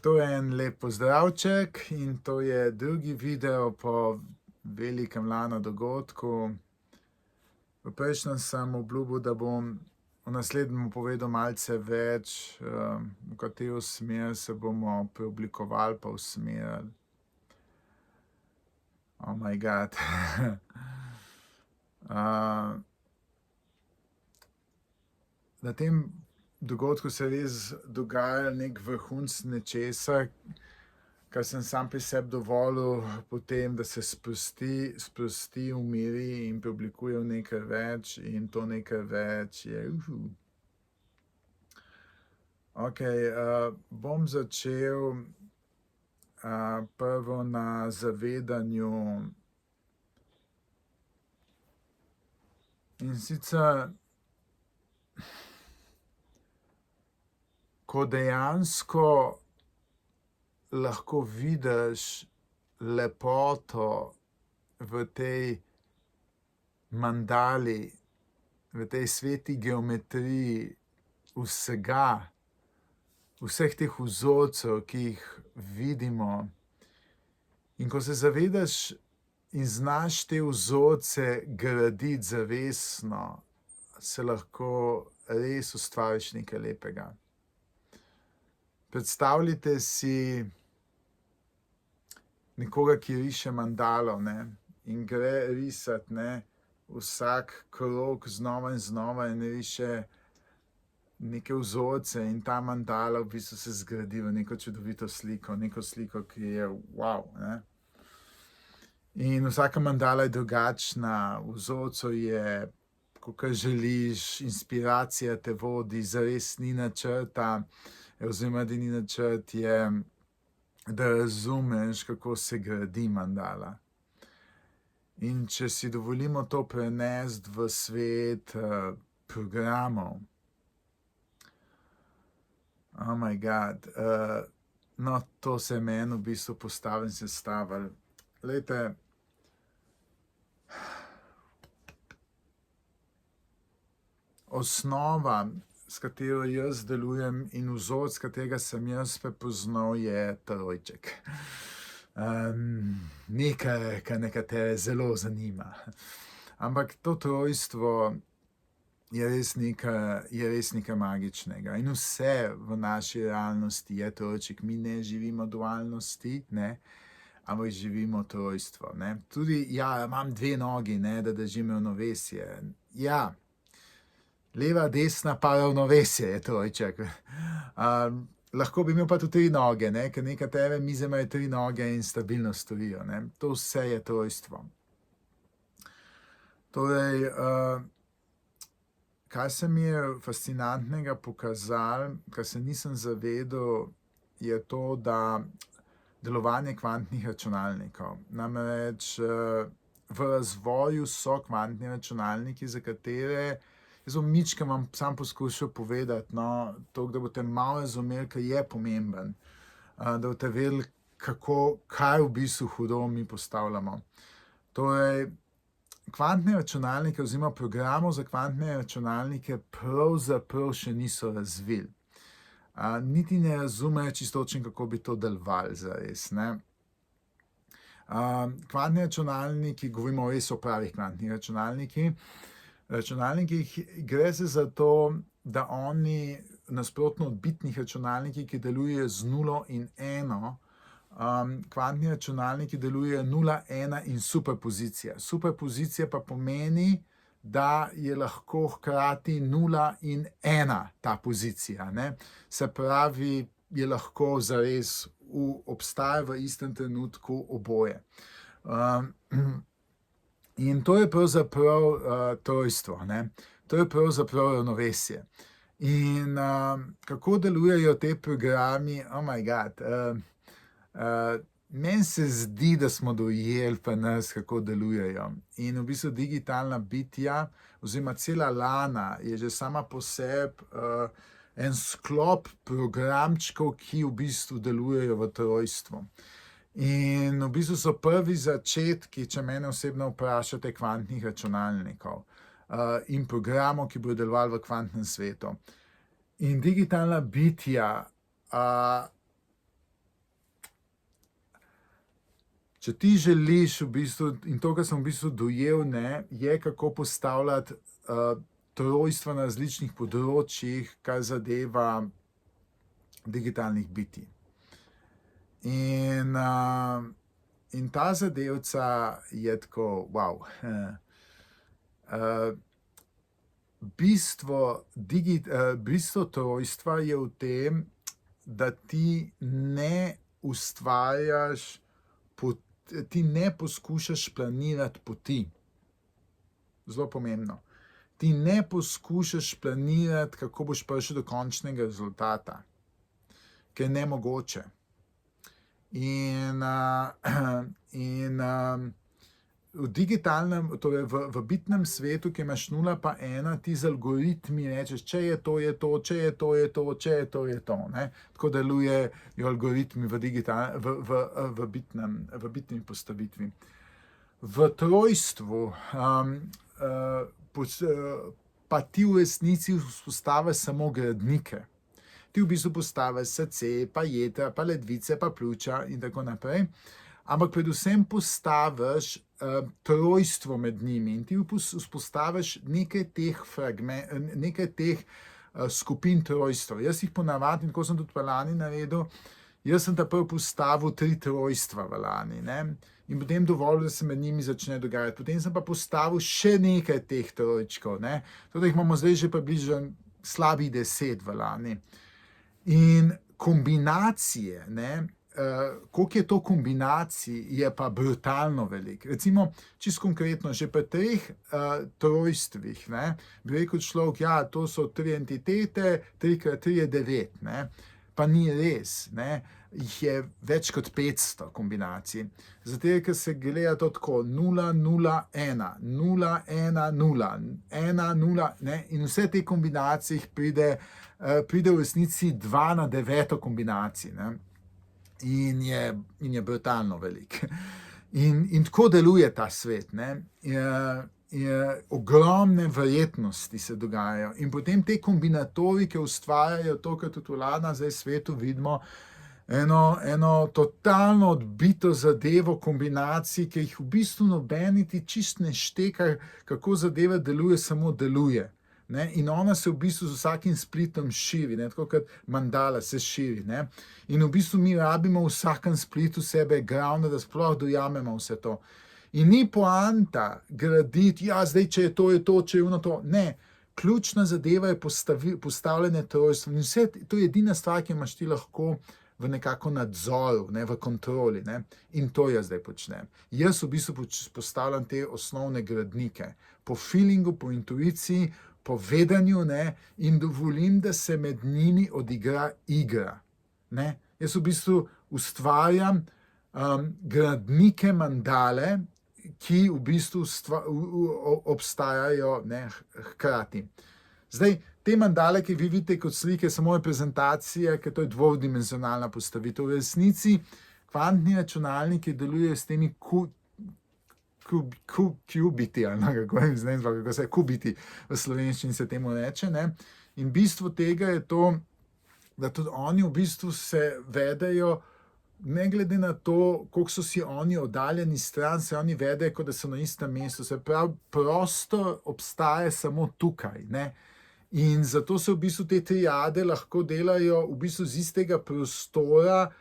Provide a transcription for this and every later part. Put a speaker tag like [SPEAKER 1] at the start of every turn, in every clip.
[SPEAKER 1] To je en lep pozdravček in to je drugi video po velikem lano dogodku. V prejšnjem sem obljubil, da bom v naslednjem povedal malce več, v katero smer se bomo preoblikovali pa usmerili. Oh my god. Na tem dogodku se je res dogajalo nek vrhunec nečesa, kar sem sam pri sebi dovolil potem, da se sprosti, umiri in preoblikuje v nekaj več, in to nekaj več je Ok, bom začel prvo na zavedanju. In sicer, ko dejansko lahko vidiš lepoto v tej mandali, v tej sveti geometriji vsega, vseh teh vzorcev, ki jih vidimo, in ko se zavedaš in znaš te vzorce graditi zavestno, se lahko res ustvariš nekaj lepega. Predstavljajte si nekoga, ki riše mandalo, in gre risati, vsak krog znova in znova in riše neke vzorce, in ta mandala v bistvu se zgradi v neko čudovito sliko, neko sliko, ki je wow. In vsaka mandala je drugačna, vzorcev je, kakor želiš, inspiracija te vodi, zares ni načrta, oziroma edini načrt je, da razumeš, kako se gradi mandala. In če si dovolimo to prenesti v svet programov, oh my god, no, to se je meni v bistvu postavil in sestavil. Glejte, osnova, s katero jaz delujem, in vzorec, katerega sem jaz prepoznal, je trojček. Nekaj, kar nekatere zelo zanima. Ampak to trojstvo je res nekaj magičnega. In vse v naši realnosti je trojček. Mi ne živimo dualnosti, ampak živimo trojstvo. Tudi, ja, imam dve nogi, da držim ravnovesje. Ja, leva, desna, pa ravnovesje je trojček. Lahko bi imel pa tudi tri noge, ker nekatere mize imajo tri noge in stabilno stojijo. To vse je trojstvo. Torej, kaj se mi je fascinantnega pokazalo, kar se nisem zavedal, je to, da delovanje kvantnih računalnikov. Namreč v razvoju so kvantni računalniki, za katere jaz bom mičkeno vam sam poskušal povedati, to, da boste malo razumeli, kaj je pomemben, da boste vedeli, kaj v bistvu hudo mi postavljamo. Torej, kvantne računalnike oziroma programov za kvantne računalnike pravzaprav še niso razvili. Niti ne razumejo čisto točno, kako bi to delovalo zares. Kvantni računalniki, govorimo res o pravih kvantnih računalnikih, gre se za to, da oni nasprotno od bitnih računalnikov, ki delujejo z 0 in 1, kvantni računalniki delujejo 0, 1 in superpozicija. Superpozicija pa pomeni, da je lahko hkrati 0 in 1 ta pozicija. Se pravi, je lahko zares obstaja v istem trenutku oboje. In to je pravzaprav trojstvo. To je pravzaprav ravnovesje. In kako delujejo te programi? Oh my god. Meni se zdi, da smo dojeli pri nas, kako delujejo. In v bistvu digitalna bitja oziroma cela lana je že sama po sebi en sklop programčkov, ki v bistvu delujejo v trojstvu. In v bistvu so prvi začetki, če mene osebno vprašate, kvantnih računalnikov in programov, ki bodo delovali v kvantnem svetu. In digitalna bitja če ti želiš v bistvu, in to, kar sem v bistvu dojel, ne, je kako postavljati trojstva na različnih področjih, kar zadeva digitalnih bitij. In ta zadevca je tako, wow. Bistvo trojstva je v tem, da ti ne ustvarjaš, ti ne poskušaš planirati poti. Zelo pomembno. Ti ne poskušaš planirati, kako boš prišel do končnega rezultata, ker je nemogoče. V digitalnem, torej v bitnem svetu, ki imaš 0 pa 1, ti z algoritmi rečeš, če je to, je to, če je to, je to, če je to, je to. Ne? Tako delujejo algoritmi v bitni postavitvi. V trojstvu pa ti v resnici vzpostaviš samo gradnike. Ti v bistvu postaviš srce, pa jetra, pa ledvice, pa pljuča in tako naprej. Ampak predvsem postaviš trojstvo med njimi in ti vzpostaviš nekaj teh skupin trojstva. Jaz jih ponavadi, in tako sem tudi v lani naredil, jaz sem ta prvi postavil 3 trojstva v lani, ne? In potem dovolj, da se med njimi začne dogajati. Potem sem pa postavil še nekaj teh trojčkov, ne? Torej jih imamo zdaj že približno slabih 10 v lani. In kombinacije, ne, koliko je to kombinacij, je pa brutalno veliko. Recimo, čisto konkretno, že pri 3 trojstvih, ne, bi rekel človek, ja, to so 3 entitete, 3x3 je 9, ne, pa ni res, ne, jih je več kot 500 kombinacij. Zato, ker se gleda to tako 0, 0, 1, 0, 1, 0, 1, 0, ne, in vse te kombinacije pride v resnici 2 na 9 kombinacij, ne. In je brutalno velik. In tako deluje ta svet, ne. Ogromne verjetnosti se dogajajo. In potem te kombinatorike ustvarjajo to, kar tudi v lana zdaj svetu vidimo, eno totalno odbito zadevo kombinacij, ki jih v bistvu nobeni ti čist ne šteka, kako zadeva deluje, samo deluje. Ne? In ona se v bistvu z vsakim splitom širi, ne? Tako kot mandala se širi. Ne? In v bistvu mi rabimo v vsakem splitu sebe glavne, da sploh dojamemo vse to. In ni poanta graditi, ja, zdaj, če je to, če je ono to. Ne, ključna zadeva je postavljanje trojstva. In vse, to je edina stvar, ki imaš ti lahko v nekako nadzoru, ne, v kontroli. Ne? In to jaz zdaj počnem. Jaz v bistvu postavljam te osnovne gradnike. Po feelingu, po intuiciji, po vedenju, ne, in dovolim, da se med njimi odigra igra. Ne. Jaz v bistvu ustvarjam gradnike mandale, ki v bistvu obstajajo, ne, hkrati. Zdaj, te mandale, ki vi vidite kot slike, samo reprezentacije, ker to je dvodimenzionalna postavitev. V resnici kvantni računalniki delujejo s temi kubiti, ali kako se kubiti v slovenščini se temu reče, ne? In bistvo tega je to, da tudi oni v bistvu se vedejo, ne glede na to, koliko so si oni oddaljeni stran, se oni vedejo, kot da so na istem mestu. Se pravi, prostor obstaja samo tukaj, ne? In zato se v bistvu te triade lahko delajo v bistvu z istega prostora,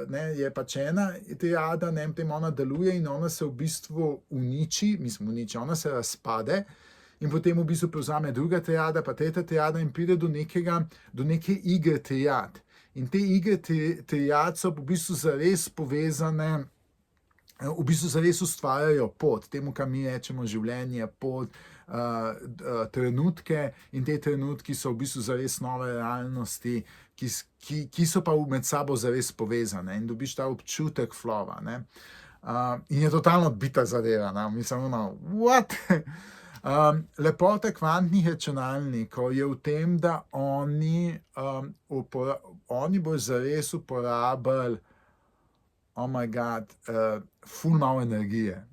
[SPEAKER 1] ne, je pač ena triada, ne, potem ona deluje in ona se v bistvu uniči, ona se razpade in potem v bistvu prevzame druga triada, pa tretja triada in pride do neke igre triad. In te igre triad so v bistvu zares povezane, v bistvu zares ustvarjajo pot, temu, kar mi rečemo življenje, pot, trenutke, in te trenutki so v bistvu zares nove realnosti, ki so pa med sabo zares povezane in dobiš ta občutek flova, ne. In je totalno odbita zadeva, ne, mislim, what? Lepota kvantnih računalnikov je v tem, da oni bojo zares uporabili, oh my god, ful malo energije.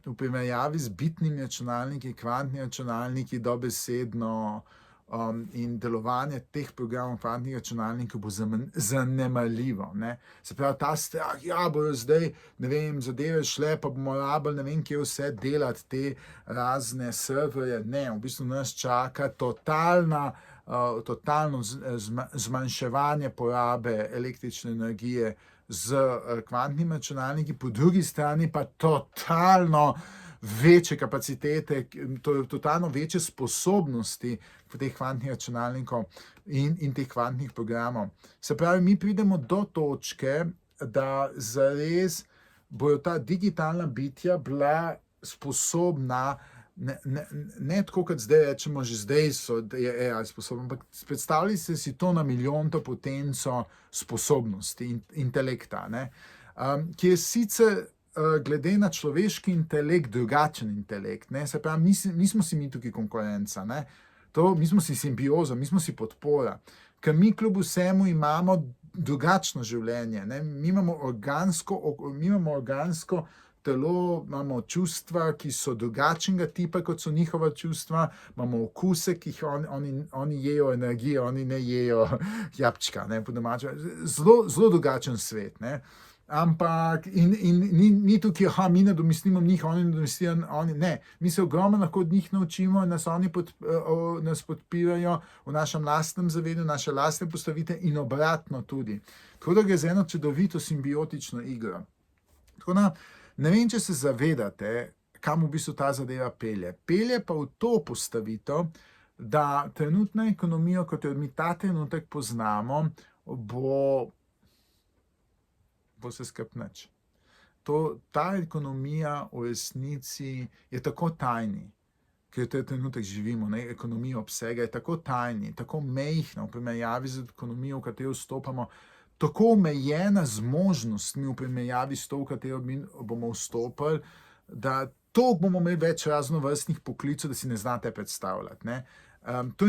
[SPEAKER 1] V primerjavi z bitnimi računalniki, kvantni računalniki dobesedno in delovanje teh programov kvantnih računalnikov bo zanemarljivo. Ne. Se pravi, ta strah, ja, bojo zdaj, ne vem, zadeve šle, pa bomo rabili, ne vem, kje vse delati te razne serverje. Ne, v bistvu nas čaka totalno zmanjševanje porabe električne energije z kvantnimi računalniki, po drugi strani pa totalno večje kapacitete, totalno večje sposobnosti teh kvantnih računalnikov in teh kvantnih programov. Se pravi, mi pridemo do točke, da zares bojo ta digitalna bitja bila sposobna, ne tako, kot zdaj rečemo, že zdaj je AI sposoben, ampak predstavljajte si to na milijonto potenco sposobnosti, intelekta, ne, ki je sicer glede na človeški intelekt drugačen intelekt. Ne? Se pravi, nismo si mi tukaj konkurenca, ne? Mi smo si simbioza, mi smo si podpora, ker mi kljub vsemu imamo drugačno življenje. Ne? Mi imamo organsko telo, imamo čustva, ki so drugačnega tipa, kot so njihova čustva, imamo okuse, ki jih oni jejo energijo, oni ne jejo jabčka, ne, po domače. Zelo drugačen svet, ne. Ampak ni tukaj, mi nadomestimo njih, oni nadomestijo, ne, mi se ogromno lahko od njih naučimo, nas podpirajo v našem lastnem zavedanju, naše lastne postavitve in obratno tudi. Tako da gre za eno čudovito simbiotično igro. Tako da, ne vem, če se zavedate, kam v bistvu ta zadeva pelje. Pelje pa v to postavitev, da trenutna ekonomija, kot jo mi ta trenutek poznamo, bo se skrbneč. Ta ekonomija v resnici je tako tajni, ker v tej trenutek živimo, ne, ekonomija obsega je tako tajni, tako mejhna v primerjavi z ekonomijo, v katero vstopamo, tako omejena z možnostmi v primerjavi s to, v katero mi bomo vstopili, da toliko bomo imeli več raznovrstnih poklicev, da si ne znate predstavljati, ne. To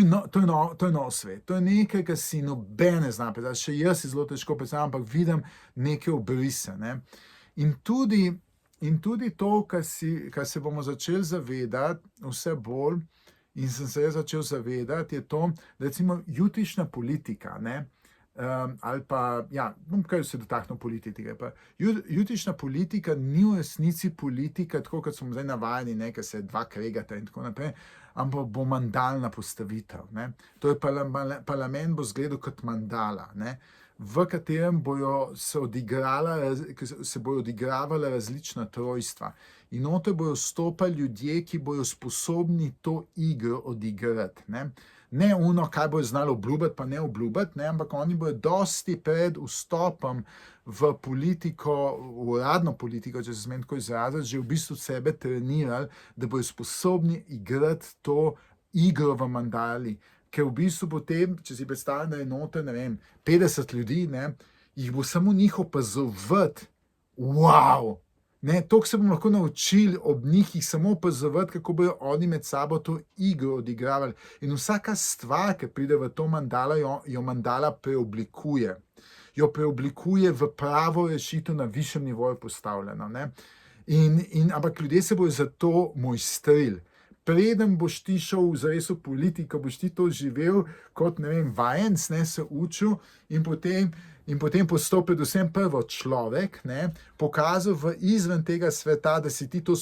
[SPEAKER 1] je nov svet, to je nekaj, kar si nobene zna predstavljati, še jaz si zelo težko predstavljam, ampak vidim neke obrise, ne. In tudi to, kar se bomo začeli zavedati vse bolj, in sem se začel zavedati, je to, da recimo jutrišnja politika, ne, ali pa, ja, bom kar se dotaknil politike, pa jutrišnja politika ni v resnici politika, tako kot smo zdaj navajeni, ne, ker se dva kregata in tako naprej, ampak bo mandalna postavitev, ne. To je parlament bo izgledal kot mandala, ne, v katerem se bojo odigravala različna trojstva. In noter bojo vstopali ljudje, ki bojo sposobni to igro odigrati, ne. Ne ono, kaj bojo znali obljubiti, pa ne obljubiti, ne, ampak oni bojo dosti pred vstopom v politiko, v uradno politiko, če se smem tako izraziti, že v bistvu sebe trenirali, da bojo sposobni igrati to igro v mandali. Ker v bistvu potem, če si predstavljam, da je noter, ne vem, 50 ljudi, ne, jih bo samo njih opazovati. Wow! Ne, toliko se bomo lahko naučili ob njih, jih samo opazovati, kako bojo oni med sabo to igro odigravali. In vsaka stvar, ki pride v to mandala, jo mandala preoblikuje. Jo preoblikuje v pravo rešitev na višjem nivoju postavljeno, ne. Ampak ljudje se bojo za to mojstrili. Preden boš ti šel zares v politiko, boš ti to živel kot, ne vem, vajenec, ne, se učil in potem postal predvsem prvo človek, ne, pokazal v izven tega sveta, da si ti to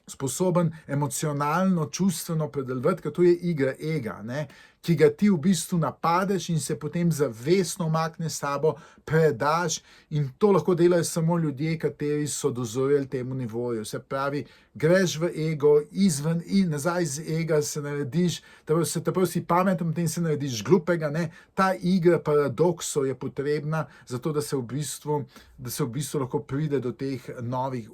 [SPEAKER 1] sposoben emocionalno, čustveno predelovati, ker to je igra ega, ne, ki ga ti v bistvu napadeš in se potem zavestno umakneš s sabo, predaš in to lahko delajo samo ljudje, kateri so dozoreli temu nivoju. Se pravi, greš v ego, izven in nazaj iz ega se narediš, tako si pameten, potem se narediš glupega, ne. Ta igra paradoksov je potrebna, zato da se v bistvu lahko pride do teh novih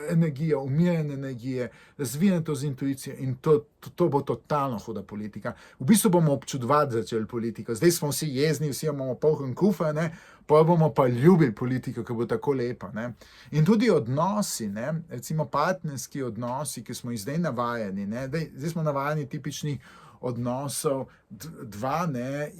[SPEAKER 1] energije, umirjene energije, razvijene to z intuicijo in to bo totalno huda politika. V bistvu bomo občudovati začeli politiko. Zdaj smo vsi jezni, vsi imamo poln kufer, ne, pa bomo pa ljubili politiko, ki bo tako lepa, ne. In tudi odnosi, ne, recimo partnerski odnosi, ki smo jih zdaj navajeni, ne, zdaj smo navajeni tipičnih odnosov dva, ne,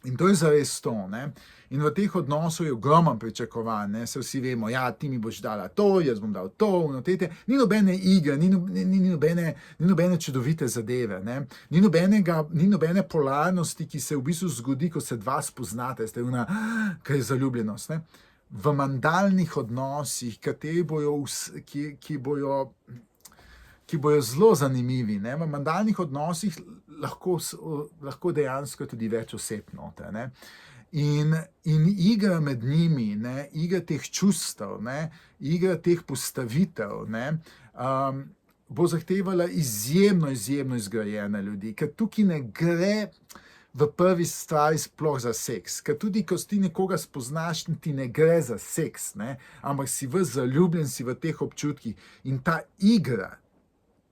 [SPEAKER 1] In to je zares to, ne. In v teh odnosov je ogromno pričakovanj, ne. Saj vsi vemo, ja, ti mi boš dala to, jaz bom dal to, ono, tete. Ni nobene igre, ni nobene čudovite zadeve, ne. Ni nobene polarnosti, ki se v bistvu zgodi, ko se dva spoznate, ste ona, kaj je zaljubljenost, ne. V mandalnih odnosih, ki bojo zelo zanimivi, ne. V mandalnih odnosih lahko dejansko tudi več oseb noter, ne. In igra med njimi, ne, igra teh čustev, ne, igra teh postavitev, ne, bo zahtevala izjemno izgrajene ljudi, ker tukaj ne gre v prvi stvari sploh za seks, ker tudi, ko ti nekoga spoznaš, ti ne gre za seks, ne, ampak si zaljubljen, si v teh občutkih in ta igra,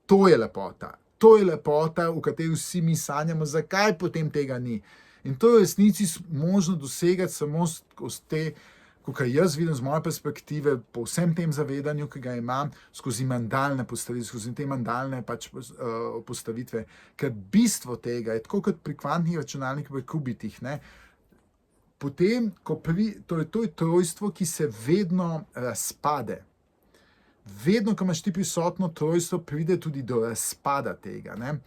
[SPEAKER 1] to je lepota. To je lepota, v kateri vsi mi sanjamo, zakaj potem tega ni. In to je v resnici možno dosegati samo skozi te, kakor jaz vidim z moje perspektive, po vsem tem zavedanju, ki ga imam, skozi mandalne postavitve, skozi te mandalne postavitve. Ker bistvo tega je tako kot pri kvantnih računalnikih, pri kubitih, ne. Potem, to je trojstvo, ki se vedno razpade. Vedno, ko imaš ti prisotno trojstvo, pride tudi do razpada tega, ne.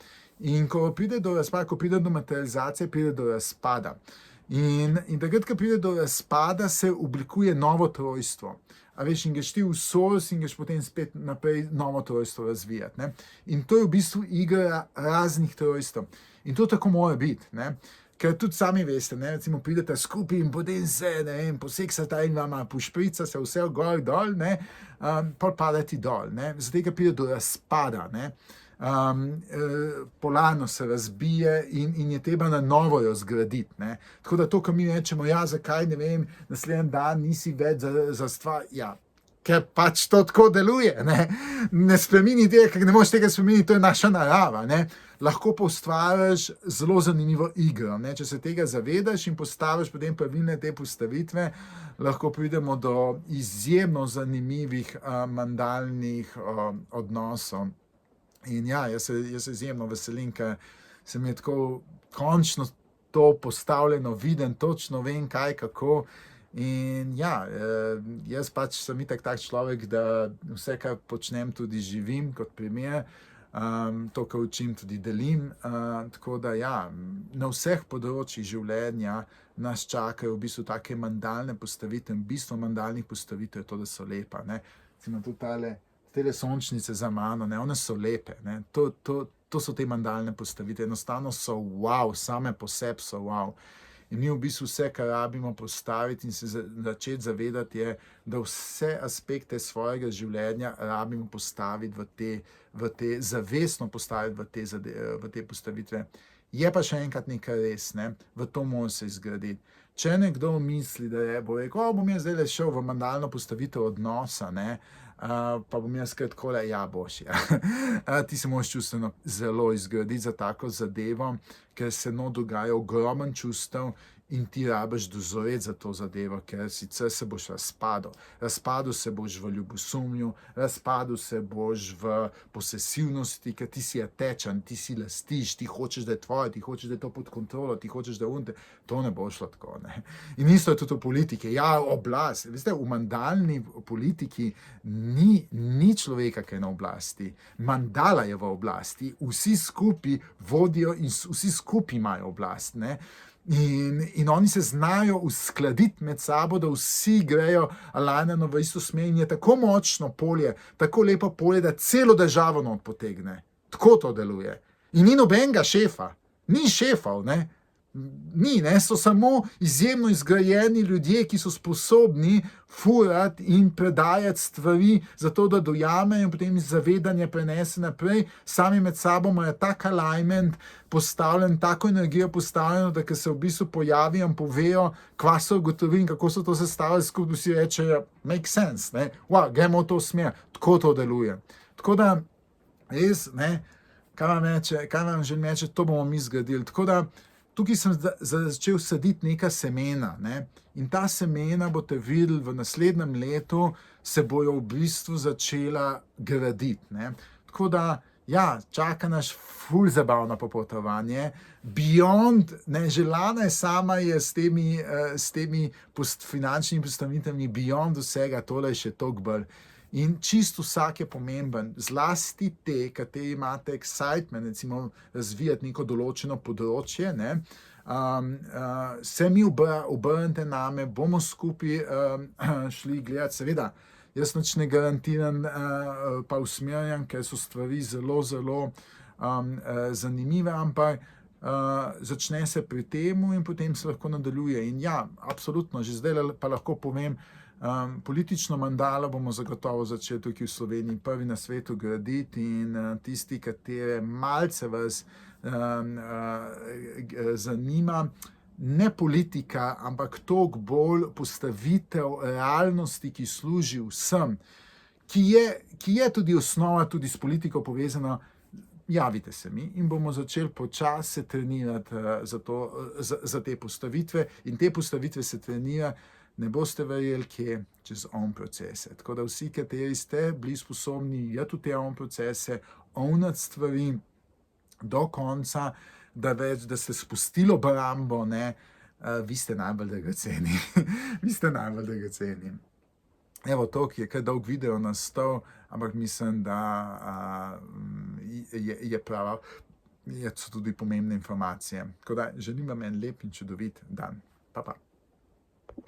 [SPEAKER 1] In ko pride do razpada, ko pride do materializacije, pride do razpada. In takrat, ko pride do razpada, se oblikuje novo trojstvo. A veš, in greš ti v source in greš potem spet naprej novo trojstvo razvijati, ne. In to je v bistvu igra raznih trojstev. In to tako mora biti, ne. Ker tudi sami veste, ne, recimo pridete skupaj in potem se, ne vem, poseksata in vama pošprica se vse gor dol, ne, pol padati dol, ne, zato ker pride do razpada, ne, polarno se razbije in je treba na novo jo zgraditi, ne. Tako da to, ko mi rečemo, ja, zakaj, ne vem, naslednji dan nisi več za stvar, ja, ker pač to tako deluje, ne. Ne spremeni tega, ker ne moreš tega spremeniti, to je naša narava, ne. Lahko postvariš zelo zanimivo igro, ne. Če se tega zavedaš in postaviš potem pravilne te postavitve, lahko pridemo do izjemno zanimivih mandalnih odnosov. In ja, jaz se izjemno veselim, ker se mi je tako končno to postavljeno, vidim, točno vem, kaj, kako. In ja, jaz pač sem itak tak človek, da vse, kar počnem, tudi živim kot primer. To, kar učim, tudi delim. Tako da ja, na vseh področjih življenja nas čakajo v bistvu take mandalne postavitve. Bistvo mandalnih postavitev je to, da so lepa, ne. Recimo tudi tele sončnice za mano, ne, one so lepe, ne. To so te mandalne postavitve. Enostavno so wow, same po sebi so wow. In mi v bistvu vse, kar rabimo postaviti in se začeti zavedati, je, da vse aspekte svojega življenja rabimo postaviti zavestno postaviti v te postavitve. Je pa še enkrat nekaj res, ne, v to mora se izgraditi. Če nekdo misli, da bo rekel, bom jaz zdaj šel v mandalno postavitev odnosa, ne, pa bom jaz kar takole, ja, boš, ja. Ti se moraš čustveno zelo izgraditi za tako zadevo, ker se dogaja ogromen čustev in ti rabiš dozoreti za to zadevo, ker sicer se boš razpadel. Razpadel se boš v ljubosumju, razpadel se boš v posesivnosti, ker ti si atečen, ti si lastiš, ti hočeš, da je tvoje, ti hočeš, da je to pod kontrolo, ti hočeš, da unte. To ne bo šlo tako, ne. In isto je tudi v politiki. Ja, oblast. Veste, v mandalni politiki ni človeka, ki je na oblasti. Mandala je v oblasti. Vsi skupaj vodijo in vsi skupaj imajo oblast, ne. In oni se znajo uskladiti med sabo, da vsi grejo alinirano v isto smer in je tako močno polje, tako lepo polje, da celo državo not potegne. Tako to deluje. In ni nobenega šefa. Ni šefov, ne. Ni, ne, so samo izjemno izgrajeni ljudje, ki so sposobni furati in predajati stvari, zato da dojamejo in potem iz zavedanja prenese naprej, sami med sabo imajo tak alignment postavljen, tako energijo postavljeno, da ko se v bistvu pojavijo in povejo, kva so ugotovili, kako so to sestavili skupaj, vsi rečejo, make sense, ne, wow, gremo v to smer, tako to deluje. Tako da, res, ne, kaj vam želim reči, to bomo mi zgradili, tako da, tukaj sem začel saditi neka semena, ne, in ta semena boste videli v naslednjem letu, se bojo v bistvu začela graditi, ne. Tako da ja, čaka nas ful zabavno popotovanje. Beyond, neželana je sama je s temi finančnimi postavitvami, beyond vsega, tole je še toliko bolj. In čisto vsak je pomemben, zlasti te, kateri imate excitement, recimo razvijati neko določeno področje, ne, se mi obrnite name, bomo skupaj šli gledati, seveda, jaz nič ne garantiram, pa usmerjam, ker so stvari zelo, zelo zanimive, ampak začne se pri temu in potem se lahko nadaljuje. In ja, absolutno, že zdaj pa lahko povem, politično mandalo bomo zagotovo začeli tukaj v Sloveniji prvi na svetu graditi in tisti, katere malce vas zanima, ne politika, ampak toliko bolj postavitev realnosti, ki služi vsem, ki je tudi osnova, tudi s politiko povezana, javite se mi in bomo začeli počasi se trenirati za te postavitve in te postavitve se trenira, ne boste verjeli, kje, čez procese. Tako da vsi, kateri ste bili sposobni iti v te procese, ownati stvari do konca, da ste spustili obrambo, ne, vi ste najbolj dragoceni. Vi ste najbolj dragoceni. Evo, toliko je kar dolg video nastal, ampak mislim, da so tudi pomembne informacije. Tako da želim vam en lep in čudovit dan. Pa, pa.